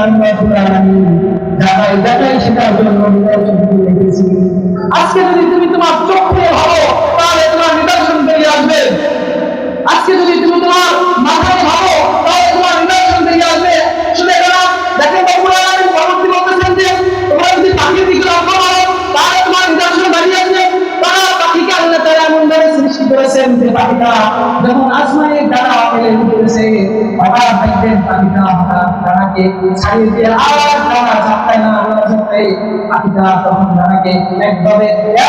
আমরা পুরানি জায়গায় জায়গায় সেটার জন্য নিদর্শন রেখেছি। আজকে যদি তুমি তোমার চোখে ভাবো তাহলে তোমার নিদর্শন বেরিয়ে আসবে। আজকে যদি তুমি তোমার মাথায় ভাবো তাহলে তোমার নিদর্শন বেরিয়ে আসবে। শুধু এটা না, দেখেন বাবুরা পরবর্তী বলতেছেন যে তোমরা যদি পাখির দিকে লক্ষ্য করো তাহলে তোমার নিদর্শন বেরিয়ে আসবে। তারা পাখিকে আল্লাহ তাআলা এমন ভাবে সৃষ্টি করেছেন যে পাখিটা যখন আসমানে ডানা মেলে উঠেছে হঠাৎ দেখবেন পাখিটা হঠাৎ ডানাকে ছাড়িয়ে দিয়ে আর ডানা ঝাপটায় না আল্লাহ ঝাপটায় পাখিটা তখন ডানাকে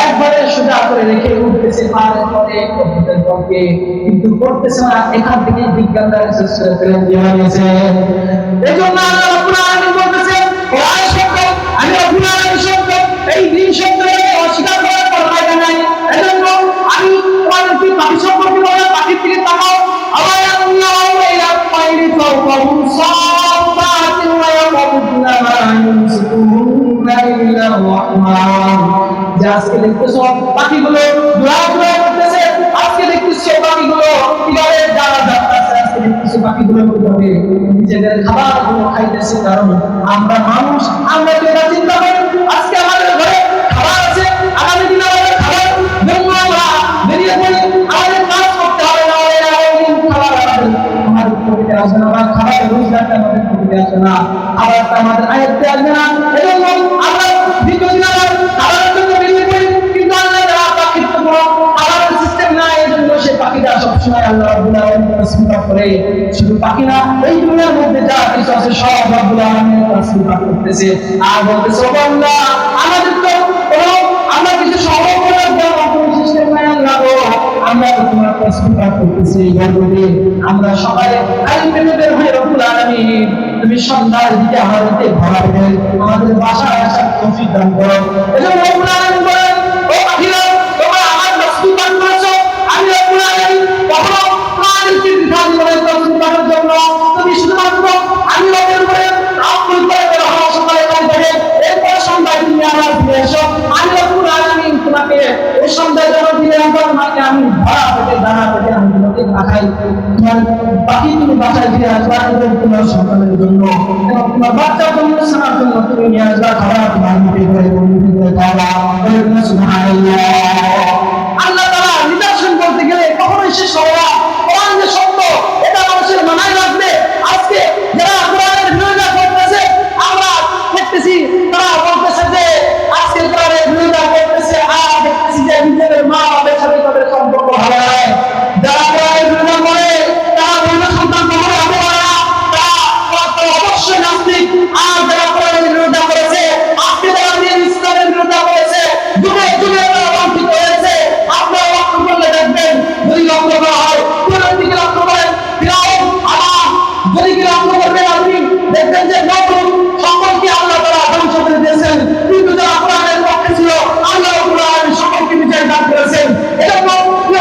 একবারে সোজা করে রেখে উঠতেছে পাহাড়ের পরে পর্বতের পথে, কিন্তু করতেছে না। এখান থেকে বিজ্ঞানরা রিসার্চ করে ফেলেন যে হয়েছে এই জন্য আল্লাহ রাব্বুল আলামিন বলতেছেন কোরআন শব্দ আমি রাব্বুল আলামিন শব্দ এই দিন শব্দকে অস্বীকার করার কোনো ফায়দা নাই। এজন্য আমি তোমাদেরকে পাখি সম্পর্কে বলে পাখির দিকে তাকাও। আল্লাহ ইলা তাইরি ফাওকাহুম সাফাতিন ওয়া ইয়াকুতুনা মা ইউমসিকুনা ইল্লা রাহমান। যে আজকে দেখতেছো পাখিগুলো দৌড়াদৌড়ি করতেছে, আজকে দেখতেছো পাখিগুলো কিভাবে যারা যাচ্ছে, আজকে দেখতেছো পাখিগুলো কিভাবে নিজেদের খাবারগুলো খাইতেছে। কারণ আমরা মানুষ, আমরা তো এটা চিন্তা করি আজকে আমাদের ঘরে খাবার আছে, আগামী দিনে আমাদের খাবার জন্য আমরা বেরিয়ে পড়ি, আমাদের কাজ করতে হবে না, খাবার আমাদের পকেটে আসবে না, বা খাবারের রোজগারটা আমাদের পকেটে আসবে না, খাবারটা আমাদের আয়ত্তে আসবে না। এজন্য আমরা দ্বিতীয় দিন আবার খাবারের জন্য বেরিয়ে পড়ি, কিন্তু আল্লাহ তাআলা পাখির তো কোনো খাবারের সিস্টেম নাই। এজন্য সে পাখিটা সবসময় আল্লাহ রাব্বুল আলামিনের তাসবিহ করে। শুধু পাখি না, এই দুনিয়ার মধ্যে যা কিছু আছে সব রাব্বুল আলামিনের তাসবিহ করতেছে আর বলতেছে ও বান্দা আমাদের তো কোনো আমরা কিছু সহজ করার জন্য কোনো সিস্টেম নাই আল্লাহ গো, আমরা তো তোমার তাসবিহ করতেছি গর্বে। আমরা সবাই আইন বের হয়ে রাব্বুল আলামিন তুমি সন্ধ্যার দিকে আমাদেরকে ভরা দেন, আমাদের বাসায় আসার তৌফিক দান করো। এজন্য রাব্বুল আলামিন বলেন ও পাখিরা তোমরা আমার তাসবিহ করেছো, আমি রাব্বুল আলামিন কখনো তোমাদেরকে বিধান করে তাসবিহ করার জন্য তুমি শুধুমাত্র আমি রবের উপরে তাওয়াক্কুল করে রহমত সকালে করে এরপর সন্ধ্যায় তুমি আমার ফিরে এসো। আমি রাব্বুল আলামিন তোমাকে এই সন্ধ্যায় যখন ফিরে আসবো তোমাকে আমি ভরা পেটে দানা পেটে আমি তোমাকে খাই। তোমার বাকি তুমি বাসায় ফিরে আসবা এবং তোমার সন্তানের জন্য এবং তোমার বাচ্চার জন্য সারার জন্য তুমি নিয়ে আসবা খাবার, তোমার মুখে করে খাওয়া। সুবহানাল্লাহ। আল্লাহ তাআলা নিদর্শন বলতে গেলে কখনোই শেষ হবে না। কোরআন যে সত্য এটা মানুষের মানায় রাখবে। আজকে যারা কোরআনের বিরোধিতা করতেছে আমরা দেখতেছি, তারা বলতেছে যে আজকে কোরআনের বিরোধিতা করতেছে আর দেখতেছি যে নিজেদের মা বাবার সাথে তাদের সম্পর্ক ভালো হয়। যারা কোরআনের বিরোধিতা করে তারা বিভিন্ন সন্তান কখনো হবে না, তারা অবশ্যই নাস্তিক। আর যারা কোরআনের বিরোধিতা করেছে, আজকে যারা ইসলামের বিরোধিতা করেছে, যুগে যুগে তারা বঞ্চিত হয়েছে। আপনারা লক্ষ্য করলে দেখবেন, যদি লক্ষ্য করা হয় কোরআন দিকে লক্ষ্য করেন, ফিরাউন হামান যদি কি লক্ষ্য করবেন আপনি দেখবেন যে নমরুদ সকলকে আল্লাহ তাআলা ধ্বংস করে দিয়েছেন, কিন্তু যারা কোরআনের পক্ষে ছিল আল্লাহ কোরআন সকলকে বিজয় দান করেছেন। এজন্য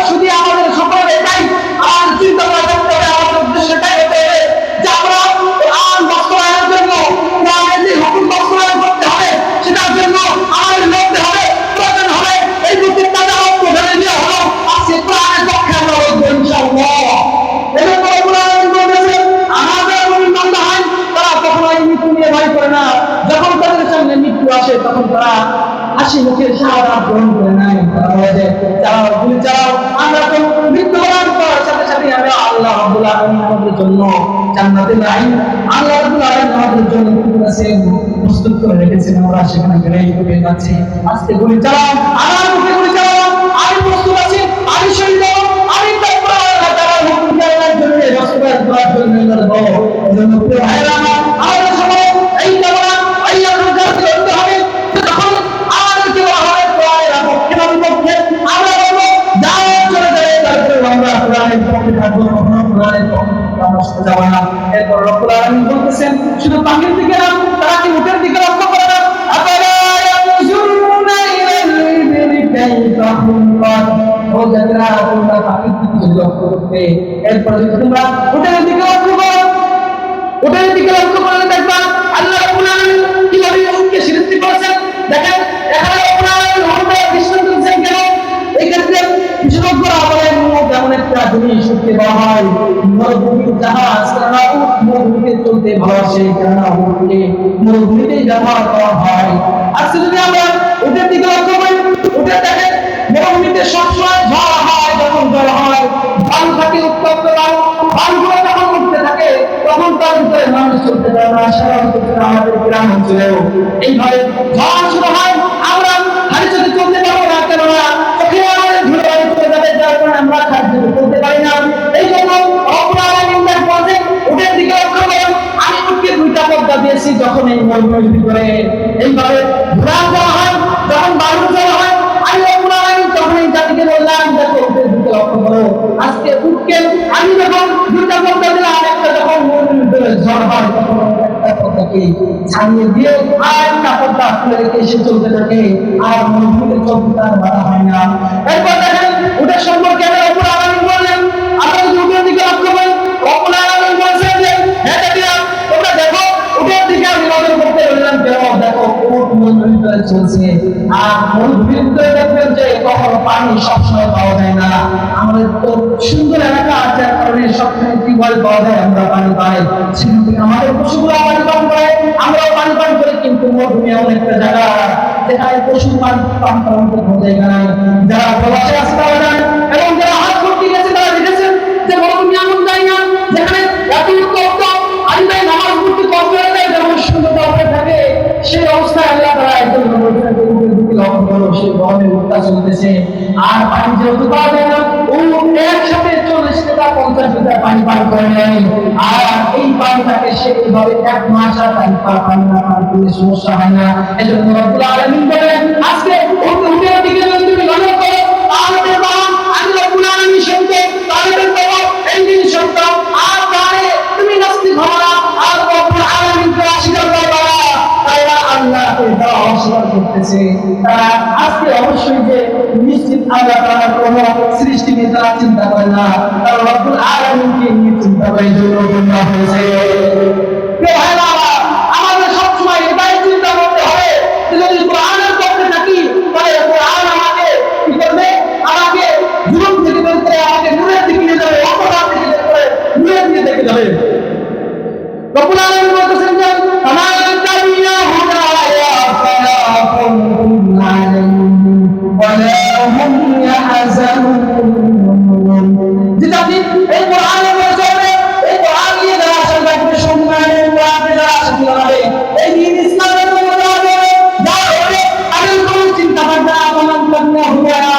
শুধু আমাদের সকলের এটাই আর চিন্তা করা করতে হবে, আমাদের উদ্দেশ্য এটাই হতে হবে যে আমরা কোরআন বাস্তবায়নের জন্য কোরআনের যে হুকুম বাস্তবায়ন করতে হবে সেটার জন্য আমাদের লড়তে হবে, প্রয়োজন হবে এই দুটি তাজা রক্ত ঢেলে দেওয়া হলো আজকে কোরআনের পক্ষে আমরা লড়বো ইনশাআল্লাহ। এজন্য কোরআন বলেছেন আমাদের মুমিন বান্দা হয় তারা কখনোই মৃত্যু নিয়ে ভয় করে না। যখন তাদের সামনে মৃত্যু আসে তখন তারা হাসি মুখে শাহাদাত গ্রহণ করে নেয়। তারা বলে যে চালাও গুলি চালাও, আমরা তো মৃত্যুবরণ করার সাথে সাথে আমরা আল্লাহ রাব্বুল আলামিন আমাদের জন্য জান্নাতুল নাঈম আল্লাহ রাব্বুল আলামিন আমাদের জন্য কি করেছেন প্রস্তুত করে রেখেছেন, আমরা সেখানে গেলেই ঢুকে যাচ্ছি। আজকে গুলি চালাও, আমার মুখে গুলি চালাও, আমি প্রস্তুত আছি, আমি শহীদ হব, আমি তাকবীর তাআলার হুকুম পালনের জন্য বাস্তবায়ন করার জন্য লড়ব। এজন্য প্রিয় ভাইরা আমার আমাদের সবাই এই কামনা এই আকাঙ্ক্ষা করতে হবে। যখন আমাদেরকে বলা হয় কোরআনের পক্ষে না বিপক্ষে, আমরা বলবো যাও চলে যাই, তারপরে আমরা কোরআনের পক্ষে থাকবো, কখনো কোরআনের পক্ষে আমরা সরে যাব না। এরপর রব্বুল আলামিন বলতেছেন শুধু পাখির দিকে না, তারা কি উটের দিকে লক্ষ্য করে না? আফালা ইয়ানজুরুনা ইলাল ইবলি কাইফা খুলিকাত। ও যারা তোমরা পাখির দিকে লক্ষ্য করবে, এরপর যদি তোমরা উটের দিকে লক্ষ্য করো, উটের দিকে লক্ষ্য করলে দেখবা আল্লাহ রাব্বুল আলামিন কিভাবে উটকে সৃষ্টি করেছেন। দেখেন এখানে রাব্বুল আলামিন উটের দৃষ্টান্ত দিয়েছেন কেন? এই ক্ষেত্রে বিশেষজ্ঞরা বলেন উট এমন একটা জিনিস উঠতে বলা হয় মরুভূমির জাহাজ, কারণ উট মরুভূমিতে মরুভূমিতে চলতে ভালোবাসে, কেননা উটকে মরুভূমিতেই ব্যবহার করা হয়। আজকে যদি আমরা উটের দিকে লক্ষ্য করি, উটের দেখেন মরুভূমিতে সবসময় ঝড় হয়, যখন ঝড় হয় বালু থাকে, উত্তপ্ত বালুগুলো যখন উঠতে থাকে তখন তার ভিতরে মানুষ চলতে পারে না। সারা আমাদের গ্রাম অঞ্চলেও এইভাবে ঝড় শুরু হয়, আমরা খালি চোখে চলতে পারবো না, কেননা চোখে আমাদের ধুলো বালি চলে যাবে, যার কারণে আমরা খালি চোখে চলতে পারি না। এই জন্য উটের দিকে লক্ষ্য করেন, আমি উটকে দুইটা পর্দা দিয়েছি, যখন এই মরুভূমির ভিতরে এইভাবে ঘোরা যাওয়া হয়, যখন বালু যাওয়া হয়, আমি তখন এই জাতিকে বললাম, দেখো উটের দিকে লক্ষ্য করো। আজকে উটকে আমি যখন দুইটা পর্দা দিলাম, একটা যখন মরুভূমির ভিতরে ঝড় হয় তখন একটা পর্দাকে ছাড়িয়ে দিয়ে আর একটা পর্দা খুলে রেখে সে চলতে থাকে, আর মরুভূমিতে চলতে তার বাধা হয় না। এরপর দেখেন উটের সম্পর্কে আমি রব্বুল আলামিন বললেন, আমরা যদি উটের দিকে লক্ষ্য করি, রব্বুল আলামিন বলছেন যে হ্যাঁ জাতিরা তোমরা দেখো উটের দিকে আমি নজর করতে বললাম, কেন দেখো উট মরুভূমির ভিতরে চলছে, আর মরুভূমির ভিতরে দেখবেন যে কখনো পানি সবসময় পাওয়া যায় না। আমাদের তো সুন্দর এলাকা আছে, কারণে সবসময় টিউবওয়েল পাওয়া যায়, আমরা পানি পাই, সেখান থেকে আমাদের পশুগুলো পানি পান করে, আমরাও পানি পান করি। কিন্তু মরুভূমি এমন একটা জায়গা যেখানে পশু পানি পান করার মতো কোনো জায়গা নাই। যারা প্রবাসে আসতে পারে না এবং যারা হাত করতে গেছে তারা দেখেছেন যে মরুভূমি এমন জায়গা যেখানে এত উত্তপ্ত, আলিমাই নামাজ পড়তে কষ্ট হয়ে যায়, যেমন শূন্যতা হয়ে থাকে, সেই অবস্থায় আল্লাহ তারা একজন লক্ষ্য করো, সে গরমে উত্তা চলতেছে, আর পানি যেহেতু পাওয়া যায় না, ও একসাথে 40 লিটার 50 লিটার পানি পান করে নেয়, আর এই পানিটাকে সে এইভাবে 1 মাস আর পানি না পান করলে সমস্যা হয় না। এজন্য রব্বুল আলামিন বলেন, আজকে উটের দিকে যদি তুমি নজর করো, তাহলে দেখবা আমি রব্বুল আলামিন শুনতে, তাহলে দেখবা এই জিনিস সত্য, আর তাহলে তুমি নাস্তিক হবা না, আর রব্বুল আলামিনকে অস্বীকার করবা না। তারা আল্লাহকে অস্বীকার করতেছে, তারা আজকে অবশ্যই যে নিশ্চিত আল্লাহ তাআলার কোনো সৃষ্টি নিয়ে তারা চিন্তা করে না, তারা রব্বুল আলামিনকে নিয়ে চিন্তা করে, জন্য গুনাহ হয়েছে। আমাদের সবসময় এটাই চিন্তা করতে হবে যে যদি কোরআনের পক্ষে থাকি, তাহলে কোরআন আমাকে কি করবে, আমাকে জীবন থেকে বের করে আমাকে নূরের দিকে নিয়ে যাবে, অপরাধ থেকে বের করে নূরের দিকে দেখে যাবে। রব্বুল আলামিন বলতেছেন যে তামাম তাবিয়া হুদায়া ফালা খুফুন আলাইহিম ওয়ালা হুম ইয়াহজানুন। যেটা আপনি এই কোরআনের মাধ্যমে এই কোরআন নিয়ে যারা আসলে সম্মানের কোরআনে যারা আসলে হবে, এই দিন ইসলামের মধ্যে যাবে, যারা হবে তাদের কোনো চিন্তা ভাবনা আমল করতে হবে না।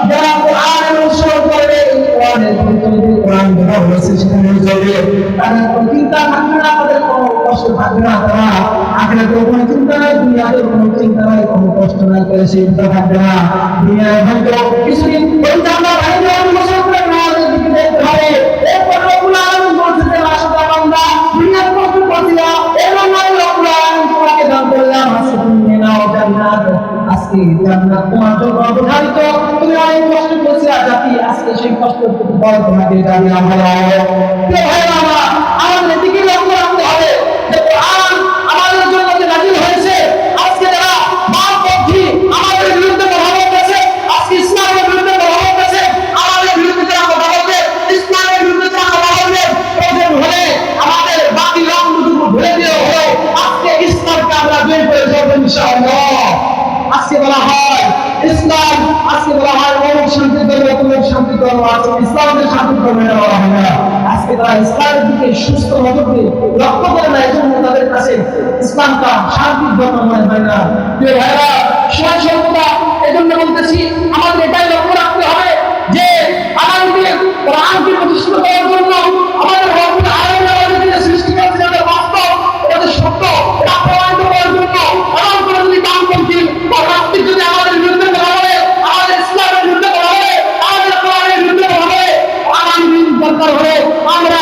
যারা কোরআনের অনুসরণ করবে, কোরআনের ভিতরে কোরআন যেটা বলেছে সেখানে চলবে, তাদের কোনো চিন্তা থাকবে না, তাদের কোনো কষ্ট থাকবে না, তারা আখিরাতের কোনো চিন্তা নাই, দুনিয়াতের কোনো চিন্তা নাই, কোনো কষ্ট নাই, করে সেই চিন্তা থাকবে না। দুনিয়ায় হয়তো কিছুদিন ওই জানা বাইরে অনুসরণ করে না দিকে দেখতে হবে। এরপর রব্বুল আলামিন বলছেন যে রাসূল বান্দা দুনিয়ার কষ্ট করছিলা, এবং আমি রব্বুল আলামিন তোমাকে দান করলাম, আজকে তুমি নিয়ে নাও জান্নাত। আজকে জান্নাত তোমার জন্য অবধারিত, তুমি অনেক কষ্ট করছিলা জাতি, আজকে সেই কষ্টের প্রতিফল তোমাকে জানিয়ে ভালো হবে। প্রিয় ভাইরা আমার, আমাদের দিকে লক্ষ্য রাখতে হবে যে কোরআন আমাদের জন্য যে নাযিল হয়েছে, আজকে যারা বামপন্থী আমাদের বিরুদ্ধে কথা বলতেছে, আজকে ইসলামের বিরুদ্ধে কথা বলতেছে, আমাদের বিরুদ্ধে যারা কথা বলবে, ইসলামের বিরুদ্ধে যারা কথা বলবে, প্রয়োজন হলে আমাদের বাকি রংটুকু ভুলে দিয়ে হলো আজকে ইসলামকে আমরা বের করে দেবো ইনশাআল্লাহ। আজকে বলা হয় ইসলাম, আজকে বলা হয় অমুক শান্তি ধর্ম, তমুক শান্তি ধর্ম, আজকে ইসলামের শান্তি ধর্ম এটা বলা হয় না। আজকে তারা ইসলামের দিকে সুস্থ নজরে লক্ষ্য করে না, এজন্য তাদের কাছে ইসলামটা শান্তির ধর্ম মনে হয় না। প্রিয় ভাইরা, সময় স্বল্পতা, এজন্য বলতেছি আমাদের এটাই লক্ষ্য রাখতে হবে যে আমাদের কোরআনকে প্রতিষ্ঠিত করার জন্য আমাদের রব্বুল আলামিন আমাদের যে সৃষ্টি করেছে যাদের বাস্তব, এটা সত্য, এটা প্রমাণিত করার জন্য এমন করে যদি বামপন্থী বা নাস্তিক যদি আমাদের বিরুদ্ধে কথা বলে, আমাদের ইসলামের বিরুদ্ধে কথা বলে, আমাদের কোরআনের বিরুদ্ধে কথা বলে, দরকার হলে আমরা